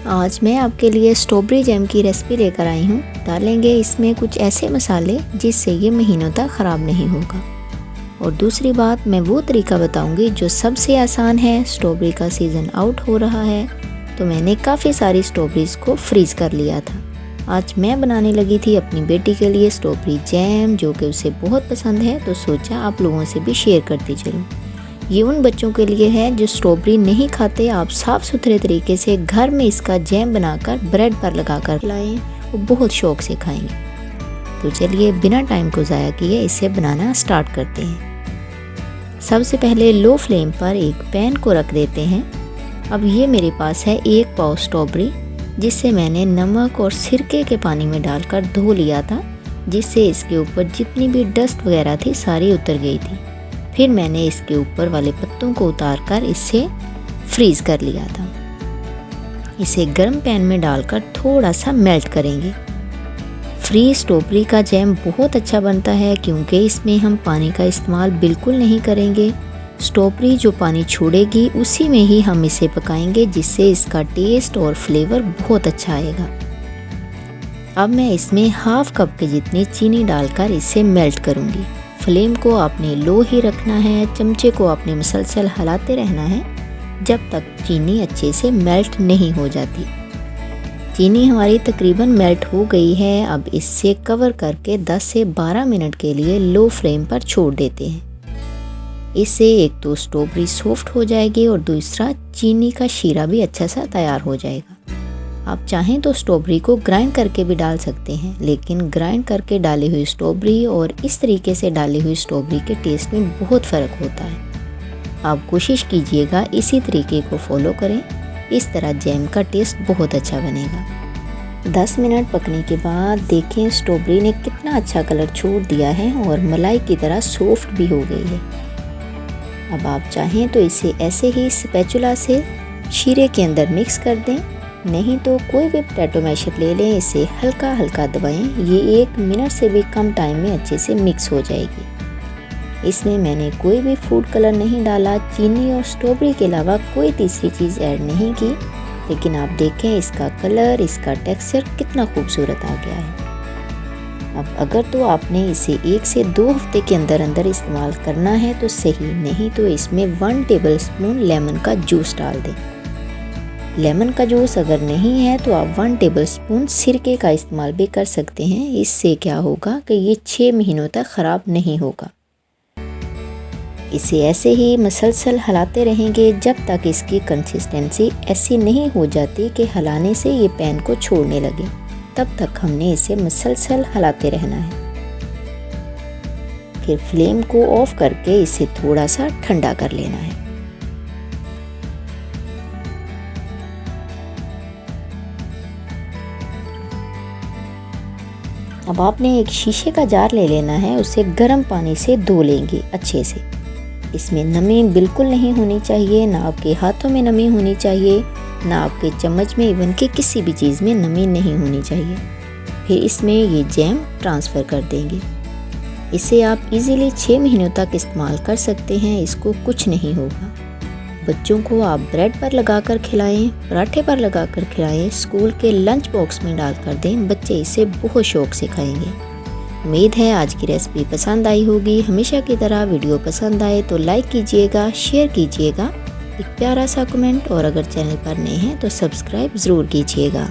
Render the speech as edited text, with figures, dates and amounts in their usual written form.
आज मैं आपके लिए स्ट्रॉबेरी जैम की रेसिपी लेकर आई हूँ। डालेंगे इसमें कुछ ऐसे मसाले जिससे ये महीनों तक ख़राब नहीं होगा। और दूसरी बात, मैं वो तरीका बताऊँगी जो सबसे आसान है। स्ट्रॉबेरी का सीज़न आउट हो रहा है तो मैंने काफ़ी सारी स्ट्रॉबेरीज़ को फ्रीज़ कर लिया था। आज मैं बनाने लगी थी अपनी बेटी के लिए स्ट्रॉबेरी जैम, जो कि उसे बहुत पसंद है, तो सोचा आप लोगों से भी शेयर करती चलूँ। ये उन बच्चों के लिए है जो स्ट्रॉबेरी नहीं खाते। आप साफ़ सुथरे तरीके से घर में इसका जैम बनाकर ब्रेड पर लगाकर खिलाएं, वो बहुत शौक़ से खाएंगे। तो चलिए बिना टाइम को ज़ाया किए इसे बनाना स्टार्ट करते हैं। सबसे पहले लो फ्लेम पर एक पैन को रख देते हैं। अब ये मेरे पास है 1 पाव स्ट्रॉबेरी, जिसे मैंने नमक और सिरके के पानी में डालकर धो लिया था, जिससे इसके ऊपर जितनी भी डस्ट वगैरह थी सारी उतर गई थी। फिर मैंने इसके ऊपर वाले पत्तों को उतारकर इसे फ्रीज़ कर लिया था। इसे गर्म पैन में डालकर थोड़ा सा मेल्ट करेंगे। फ्रीज स्ट्रॉबेरी का जैम बहुत अच्छा बनता है क्योंकि इसमें हम पानी का इस्तेमाल बिल्कुल नहीं करेंगे। स्ट्रॉबेरी जो पानी छोड़ेगी उसी में ही हम इसे पकाएंगे, जिससे इसका टेस्ट और फ्लेवर बहुत अच्छा आएगा। अब मैं इसमें हाफ कप के जितनी चीनी डालकर इसे मेल्ट करूँगी। फ्लेम को आपने लो ही रखना है। चमचे को आपने मुसलसल हिलाते रहना है जब तक चीनी अच्छे से मेल्ट नहीं हो जाती। चीनी हमारी तकरीबन मेल्ट हो गई है। अब इससे कवर करके 10 से 12 मिनट के लिए लो फ्लेम पर छोड़ देते हैं। इससे एक तो स्ट्रॉबेरी सॉफ्ट हो जाएगी और दूसरा चीनी का शीरा भी अच्छा सा तैयार हो जाएगा। आप चाहें तो स्ट्रॉबेरी को ग्राइंड करके भी डाल सकते हैं, लेकिन ग्राइंड करके डाली हुई स्ट्रॉबेरी और इस तरीके से डाली हुई स्ट्रॉबेरी के टेस्ट में बहुत फ़र्क होता है। आप कोशिश कीजिएगा इसी तरीके को फॉलो करें, इस तरह जैम का टेस्ट बहुत अच्छा बनेगा। 10 मिनट पकने के बाद देखें स्ट्रॉबेरी ने कितना अच्छा कलर छोड़ दिया है और मलाई की तरह सॉफ्ट भी हो गई है। अब आप चाहें तो इसे ऐसे ही स्पैचुला से शीरे के अंदर मिक्स कर दें, नहीं तो कोई भी पोटैटो मैशर ले लें, इसे हल्का हल्का दबाएं। ये 1 मिनट से भी कम टाइम में अच्छे से मिक्स हो जाएगी। इसमें मैंने कोई भी फूड कलर नहीं डाला, चीनी और स्ट्रॉबेरी के अलावा कोई तीसरी चीज़ ऐड नहीं की, लेकिन आप देखें इसका कलर, इसका टेक्सचर कितना खूबसूरत आ गया है। अब अगर तो आपने इसे 1 से 2 हफ्ते के अंदर अंदर इस्तेमाल करना है तो सही, नहीं तो इसमें 1 टेबलस्पून लेमन का जूस डाल दें। लेमन का जूस अगर नहीं है तो आप 1 टेबलस्पून सिरके का इस्तेमाल भी कर सकते हैं। इससे क्या होगा कि ये 6 महीनों तक ख़राब नहीं होगा। इसे ऐसे ही मसलसल हिलाते रहेंगे जब तक इसकी कंसिस्टेंसी ऐसी नहीं हो जाती कि हिलाने से ये पैन को छोड़ने लगे। तब तक हमने इसे मसलसल हिलाते रहना है। फिर फ्लेम को ऑफ करके इसे थोड़ा सा ठंडा कर लेना है। अब आपने एक शीशे का जार ले लेना है, उसे गर्म पानी से धो लेंगे अच्छे से। इसमें नमी बिल्कुल नहीं होनी चाहिए, ना आपके हाथों में नमी होनी चाहिए, ना आपके चम्मच में, इवन कि किसी भी चीज़ में नमी नहीं होनी चाहिए। फिर इसमें ये जैम ट्रांसफ़र कर देंगे। इसे आप इजीली 6 महीनों तक इस्तेमाल कर सकते हैं, इसको कुछ नहीं होगा। बच्चों को आप ब्रेड पर लगाकर खिलाएं, पराठे पर लगाकर खिलाएं, स्कूल के लंच बॉक्स में डालकर दें, बच्चे इसे बहुत शौक़ से खाएंगे। उम्मीद है आज की रेसिपी पसंद आई होगी। हमेशा की तरह वीडियो पसंद आए तो लाइक कीजिएगा, शेयर कीजिएगा, एक प्यारा सा कमेंट, और अगर चैनल पर नए हैं तो सब्सक्राइब ज़रूर कीजिएगा।